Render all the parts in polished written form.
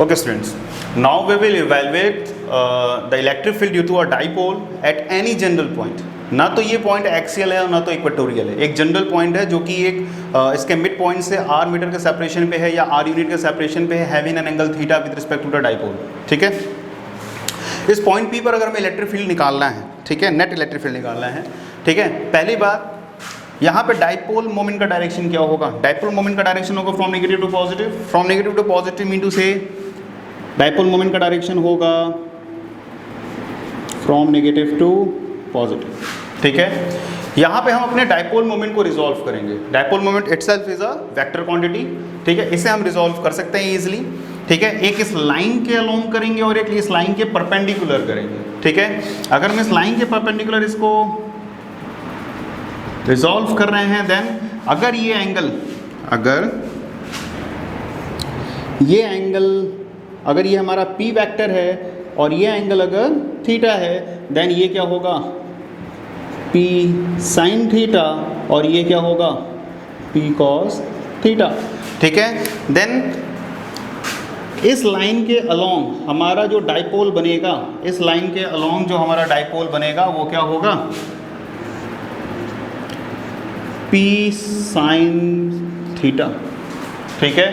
Okay students, now we will evaluate the electric field due to a dipole at any general point. ना तो ये point axial है और ना तो इक्वेटोरियल है, एक जनरल पॉइंट है जो कि एक इसके मिड पॉइंट से r मीटर के सेपरेशन पे है या r यूनिट के सेपरेशन पे है, having an angle theta with respect to the dipole. ठीक है, इस पॉइंट P पर अगर हमें इलेक्ट्रिक फील्ड निकालना है, ठीक है, नेट इलेक्ट्रिक फील्ड निकालना है, ठीक है, पहली बात यहाँ पे डाइपोल मोमेंट का डायरेक्शन क्या होगा? डाइपोल मोमेंट का डायरेक्शन होगा from negative to positive. From negative to positive mean to से डाइपोल मोमेंट का डायरेक्शन होगा फ्रॉम नेगेटिव टू पॉजिटिव। ठीक है, यहाँ पे हम अपने डाइपोल मोमेंट को रिजॉल्व करेंगे। Dipole moment itself is a vector quantity. ठीक है, इसे हम रिजॉल्व कर सकते हैं इजीली। ठीक है, एक इस लाइन के अलोंग करेंगे और एक इस लाइन के परपेंडिकुलर करेंगे। ठीक है, अगर हम इस लाइन के परपेंडिकुलर इसको रिजॉल्व कर रहे हैं, देन अगर ये एंगल अगर ये हमारा P वेक्टर है और ये एंगल अगर थीटा है, देन ये क्या होगा? P साइन थीटा और ये क्या होगा? P cos theta. ठीक है, देन इस लाइन के अलोंग हमारा जो डाइपोल बनेगा, इस लाइन के अलोंग जो हमारा डाइपोल बनेगा वो क्या होगा? P sine theta. ठीक है,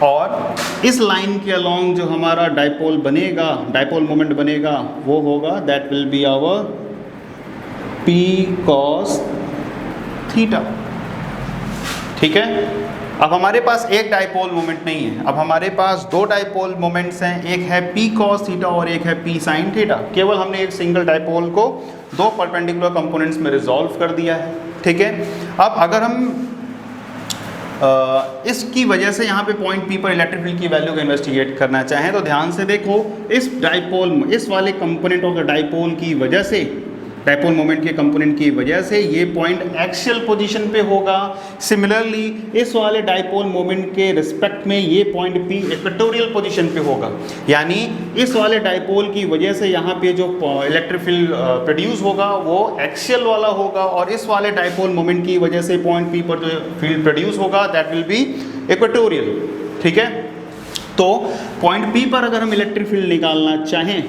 और इस लाइन के अलोंग जो हमारा डाइपोल बनेगा, डाइपोल मोमेंट बनेगा, वो होगा that will be our P cos theta. ठीक है, अब हमारे पास एक डाइपोल मोमेंट नहीं है, अब हमारे पास दो डाइपोल मोमेंट्स हैं, एक है P कॉस थीटा और एक है P साइन थीटा। केवल हमने एक सिंगल डाइपोल को दो परपेंडिकुलर कंपोनेंट्स में रिजॉल्व कर दिया है। ठीक है, अब अगर हम इसकी वजह से यहाँ पे पॉइंट P पर इलेक्ट्रिक फील्ड की वैल्यू को इन्वेस्टिगेट करना चाहें तो ध्यान से देखो, इस डाइपोल, इस वाले कंपोनेंट ऑफ द डाइपोल की वजह से, डाइपोल मोमेंट के कंपोनेंट की वजह से ये पॉइंट एक्सियल पोजीशन पे होगा। सिमिलरली इस वाले डाइपोल मोमेंट के रिस्पेक्ट में ये पॉइंट P इक्वेटोरियल पोजीशन पे होगा। यानी इस वाले डाइपोल की वजह से यहाँ पे जो इलेक्ट्रिक फील्ड प्रोड्यूस होगा वो एक्सियल वाला होगा, और इस वाले डाइपोल मोमेंट की वजह से पॉइंट P पर जो फील्ड प्रोड्यूस होगा दैट विल बी इक्वेटोरियल। ठीक है, तो पॉइंट P पर अगर हम इलेक्ट्रिक फील्ड निकालना चाहें,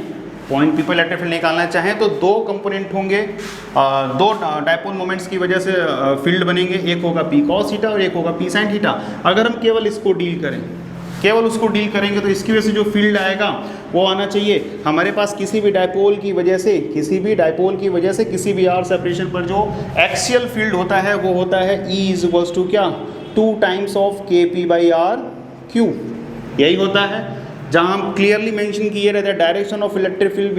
पॉइंट P पर इलेक्ट्रिक फील्ड निकालना चाहें तो दो कंपोनेंट होंगे, दो डाइपोल मोमेंट्स की वजह से फील्ड बनेंगे, एक होगा P कॉस थीटा और एक होगा P साइन थीटा। अगर हम केवल इसको डील करें, केवल उसको डील करेंगे तो इसकी वजह से जो फील्ड आएगा वो आना चाहिए हमारे पास किसी भी डाइपोल की वजह से, किसी भी डाइपोल की वजह से किसी भी r सेपरेशन पर जो एक्सियल फील्ड होता है वो होता है E इज इक्वल्स टू क्या? 2 टाइम्स ऑफ KP/r3। यही होता है, जहाँ हम क्लियरली मेंशन किए रहते हैं direction of electric field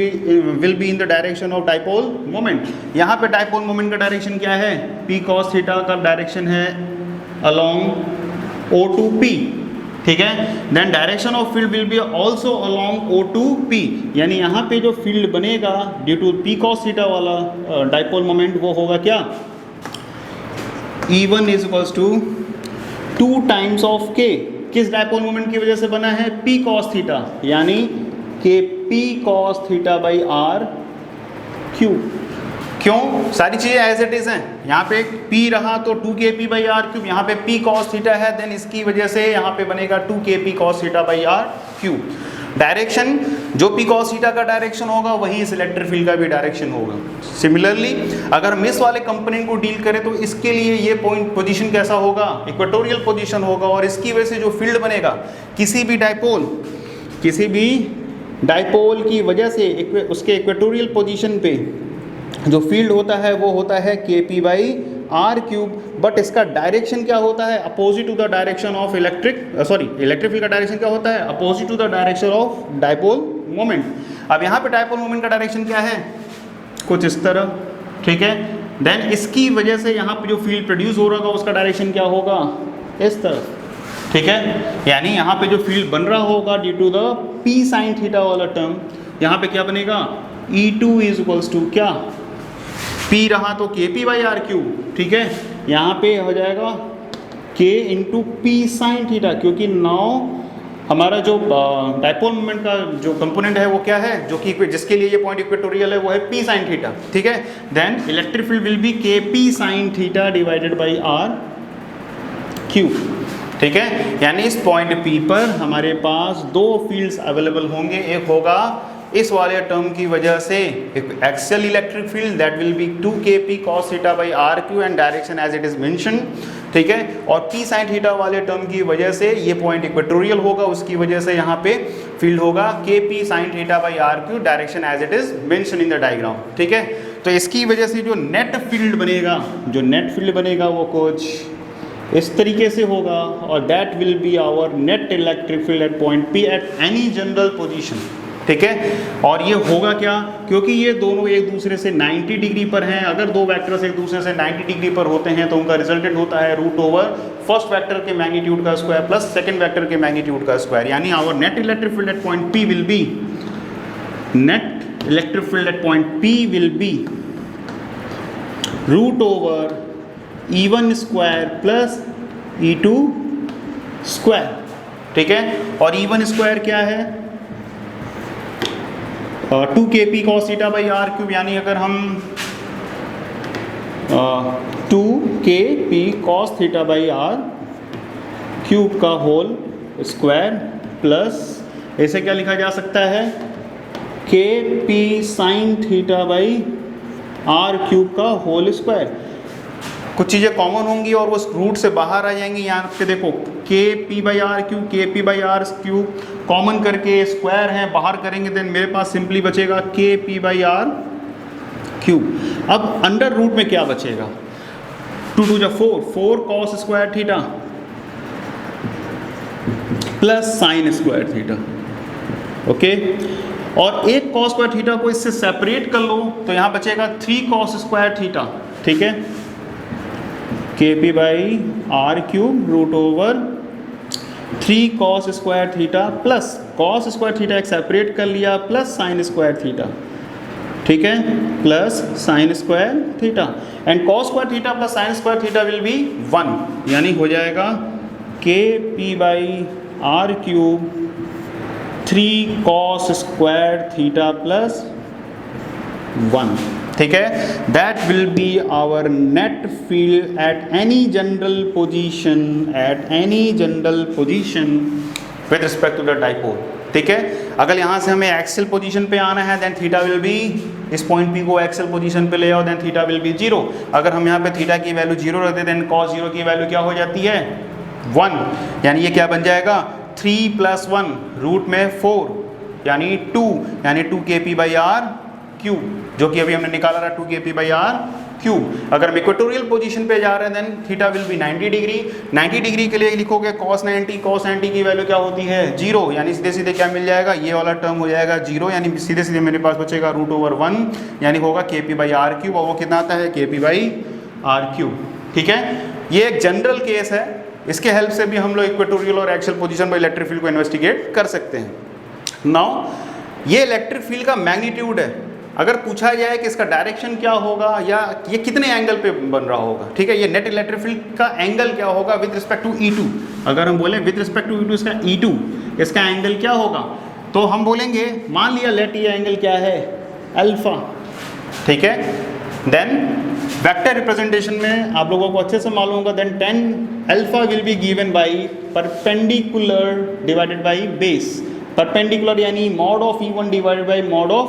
will be in the direction of dipole moment. यहाँ पे डाइपोल मोमेंट का डायरेक्शन क्या है? P cos थीटा का डायरेक्शन है अलोंग O to P। ठीक है, then direction of field will be also along O to P। यानी यहाँ पे जो फील्ड बनेगा due to P cos theta वाला डाइपोल मोमेंट वो होगा क्या? E1 is equals to 2 times of K। किस डाइपोल मोमेंट की वजह से बना है? P cos थीटा, यानी कि P cos theta by R cube. क्यों? सारी चीज़ें एज इट इज़ हैं। यहाँ पे P रहा तो 2KP बाई R क्यूब, यहाँ पे P cos थीटा है, देन इसकी वजह से यहाँ पे बनेगा 2KP cos theta by R cube. Direction जो P cos थीटा का डायरेक्शन होगा वही इस इलेक्ट्रिक फील्ड का भी डायरेक्शन होगा। सिमिलरली अगर हम इस वाले कंपोनेंट को डील करें तो इसके लिए ये पॉइंट पोजीशन कैसा होगा? इक्वेटोरियल पोजीशन होगा, और इसकी वजह से जो फील्ड बनेगा किसी भी डाइपोल की वजह से उसके इक्वेटोरियल पोजीशन पे जो फील्ड होता है वो होता है KP/r क्यूब। बट इसका डायरेक्शन क्या होता है? Opposite to the direction of electric field का डायरेक्शन क्या होता है? Opposite to the direction of dipole moment. अब यहाँ पे डाइपोल मोमेंट का डायरेक्शन क्या है? कुछ इस तरह। ठीक है, देन इसकी वजह से यहाँ पे जो फील्ड प्रोड्यूस हो रहा होगा उसका डायरेक्शन क्या होगा? इस तरफ। ठीक है, यानी यहाँ पे जो फील्ड बन रहा होगा due to the P sine theta वाला टर्म, यहाँ पे क्या बनेगा? E2 इज इक्वल्स टू क्या? P रहा तो KP/r क्यूब। ठीक है, यहाँ पे हो जाएगा K into P sine theta, क्योंकि नाउ हमारा जो डाइपोल मोमेंट का जो कंपोनेंट है वो क्या है? जो कि जिसके लिए ये पॉइंट इक्वेटोरियल है वो है P साइन थीटा। ठीक है, then electric field will be KP sine theta divided by R cube. ठीक है, यानी इस पॉइंट P पर हमारे पास दो फील्ड्स अवेलेबल होंगे। एक होगा इस वाले टर्म की वजह से axial electric field that will be 2kp cos theta by R cube and direction as it is mention, ठीक है, और p sin थीटा वाले टर्म की वजह से ये पॉइंट इक्वेटोरियल होगा, उसकी वजह से यहाँ पे फील्ड होगा kp sin theta by R cube direction as it is mention in the diagram. ठीक है, तो इसकी वजह से जो नेट फील्ड बनेगा वो कुछ इस तरीके से होगा, और that will be our net electric field at point P at any general position. ठीक है, और ये होगा क्या, क्योंकि ये दोनों एक दूसरे से 90 डिग्री पर हैं, अगर दो वेक्टर्स एक दूसरे से 90 डिग्री पर होते हैं तो उनका रिजल्टेंट होता है रूट ओवर फर्स्ट वेक्टर के मैग्नीट्यूड का स्क्वायर प्लस सेकंड वेक्टर के मैग्नीट्यूड का स्क्वायर, यानी our net electric field at point P will be root over E1 square plus E2 square. ठीक है, और E1 स्क्वायर क्या है, 2kp cos theta by R cube, यानी अगर हम 2kp cos theta by R cube का होल स्क्वायर प्लस ऐसे क्या लिखा जा सकता है kp sin theta by R cube का होल स्क्वायर। कुछ चीज़ें कॉमन होंगी और वो रूट से बाहर आ जाएंगी। यहाँ पे देखो kp by R cube, kp by R cube common करके स्क्वायर है, बाहर करेंगे देन मेरे पास सिंपली बचेगा kp बाई आर क्यूब। अब अंडर रूट में क्या बचेगा, 2 2 जा 4 cos square theta plus sine square theta. Okay, और एक cos स्क्वायर थीटा को इससे सेपरेट कर लो तो यहाँ बचेगा 3 cos स्क्वायर थीटा। ठीक है, kp by R cube root over 3 cos square theta plus cos square theta एक सेपरेट कर लिया प्लस साइन स्क्वायर थीटा। ठीक है, plus sine square theta and cos square theta plus sine square theta will be 1, यानी हो जाएगा kp by R cube 3 cos square theta plus 1। ठीक है, that will be our net field at any general position with respect to the dipole. ठीक है, अगर यहाँ से हमें एक्सेल पोजीशन पे आना है देन थीटा विल बी, इस पॉइंट P को एक्सेल पोजीशन पे ले आओ देन थीटा विल बी 0। अगर हम यहाँ पे थीटा की वैल्यू 0 रखते देन cos 0 की वैल्यू क्या हो जाती है 1, यानी ये क्या बन जाएगा 3 + 1 रूट में 4 यानी 2, यानी 2kp बाई आर क्यूब, जो कि अभी हमने निकाला रहा 2kp बाई आर क्यूब। अगर हम इक्वेटोरियल पोजीशन पे जा रहे हैं then theta will be 90 degree. 90 degree के लिए लिखोगे cos 90 की वैल्यू क्या होती है 0, यानी सीधे सीधे क्या मिल जाएगा, ये वाला टर्म हो जाएगा 0, यानी सीधे सीधे मेरे पास बचेगा रूट ओवर 1, यानी होगा kp बाई आर क्यूब, और वो कितना आता है kp बाई आर क्यूब। ठीक है, ये एक जनरल केस है, इसके हेल्प से भी हम लोग इक्वेटोरियल और एक्सियल पोजीशन पर इलेक्ट्रिक फील्ड को इन्वेस्टिगेट कर सकते हैं। नाउ ये इलेक्ट्रिक फील्ड का मैग्नीट्यूड है, अगर पूछा जाए कि इसका डायरेक्शन क्या होगा या ये कितने एंगल पे बन रहा होगा, ठीक है, ये नेट इलेक्ट्रिक फील्ड का एंगल क्या होगा विद रिस्पेक्ट टू E2, अगर हम बोले विद रिस्पेक्ट टू E2 इसका E2 इसका एंगल क्या होगा, तो हम बोलेंगे मान लिया लेट ये एंगल क्या है अल्फा। ठीक है, देन वेक्टर रिप्रेजेंटेशन में आप लोगों को अच्छे से मालूम होगा, then tan alpha will be given by perpendicular divided by base. Perpendicular यानी mod of E1 divided by mod of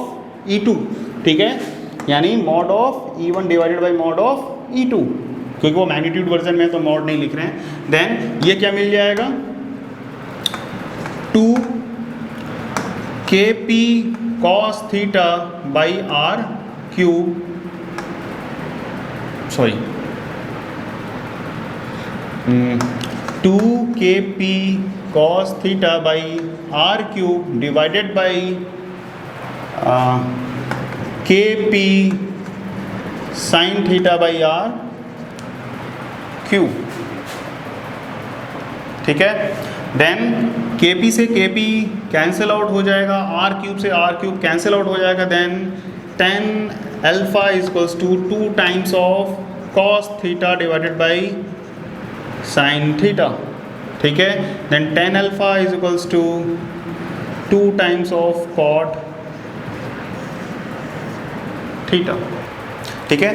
E2। ठीक है, यानी mod of E1 divided by mod of E2, क्योंकि वो मैग्नीट्यूड वर्जन में तो मॉड नहीं लिख रहे हैं। देन ये क्या मिल जाएगा 2kp cos theta by R cube, sorry 2kp cos theta by R cube divided by kp sin theta by R cube. ठीक है, देन kp से kp कैंसिल आउट हो जाएगा, आर क्यूब से आर क्यूब कैंसिल आउट हो जाएगा, then tan alpha equals to 2 times of cos theta divided by sin theta. ठीक है, then tan alpha is equals to 2 times of cot theta. ठीक है,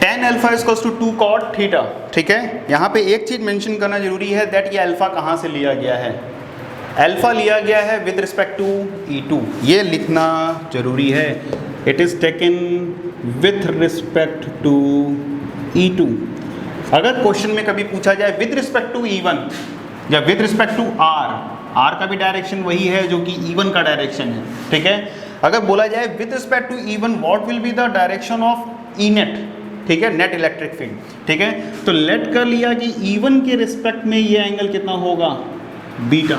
tan alpha equals to 2 cot theta. ठीक है, यहाँ पे एक चीज़ मेंशन करना जरूरी है दैट ये अल्फ़ा कहाँ से लिया गया है। अल्फ़ा लिया गया है विद रिस्पेक्ट टू E2, ये लिखना जरूरी है। It is taken with respect to E2। अगर क्वेश्चन में कभी पूछा जाए विद रिस्पेक्ट टू E1 या विद रिस्पेक्ट टू R का भी डायरेक्शन वही है जो कि E1 का डायरेक्शन है, ठीक है। अगर बोला जाए with respect to E1 what will be the direction of E net, ठीक है, नेट इलेक्ट्रिक फील्ड, ठीक है। तो लेट कर लिया कि E1 के रिस्पेक्ट में ये एंगल कितना होगा, बीटा,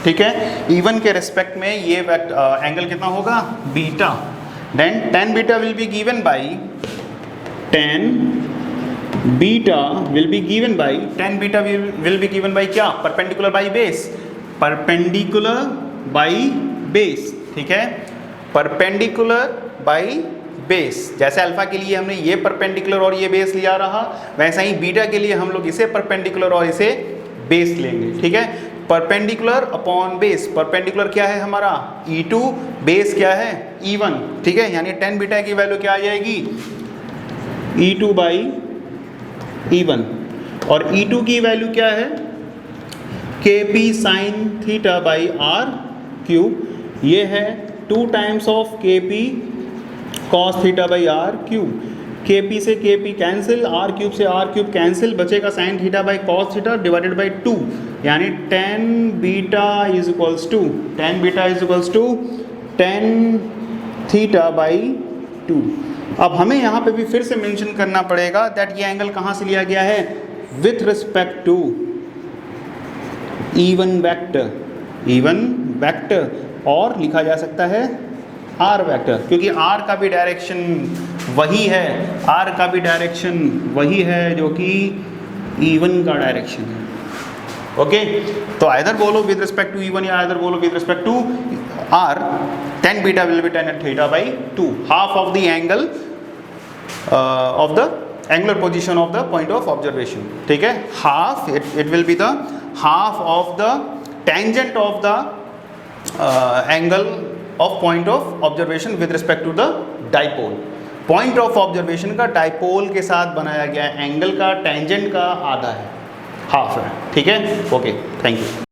ठीक है। E1 के रिस्पेक्ट में ये एंगल कितना होगा, beta. Then tan beta will be given by tan beta will be given by tan beta will be given by क्या, perpendicular by base, perpendicular by base, ठीक है, परपेंडिकुलर बाई बेस। जैसे alpha के लिए हमने ये परपेंडिकुलर और ये बेस लिया रहा, वैसा ही बीटा के लिए हम लोग इसे परपेंडिकुलर और इसे बेस लेंगे, ठीक है। परपेंडिकुलर अपॉन बेस, परपेंडिकुलर क्या है हमारा E2, बेस क्या है E1, ठीक है। यानी tan बीटा की वैल्यू क्या आ जाएगी, E2 बाई E1, और E2 की वैल्यू क्या है, KP sine theta by R cube, ये है 2 times of KP cos theta by R cube. KP से KP कैंसिल, R क्यूब से R क्यूब कैंसिल, बचेगा sine theta by cos theta divided by 2, यानी tan beta is equals to tan theta by 2। अब हमें यहाँ पे भी फिर से मेंशन करना पड़ेगा दैट ये एंगल कहाँ से लिया गया है, with respect to E1 vector, और लिखा जा सकता है R वेक्टर, क्योंकि R का भी डायरेक्शन वही है, जो कि E1 का डायरेक्शन है, ओके। तो आइदर बोलो विद रिस्पेक्ट टू E1 या आइदर बोलो with respect to R, tan beta will be tan theta by 2, half of the angle of the angular position of the point of observation, ठीक है। Half it will be the half of the tangent of the angle of point of observation with respect to the dipole. Point of observation का dipole के साथ बनाया गया angle का tangent का आधा है, हाफ है, ठीक है, ओके, थैंक यू।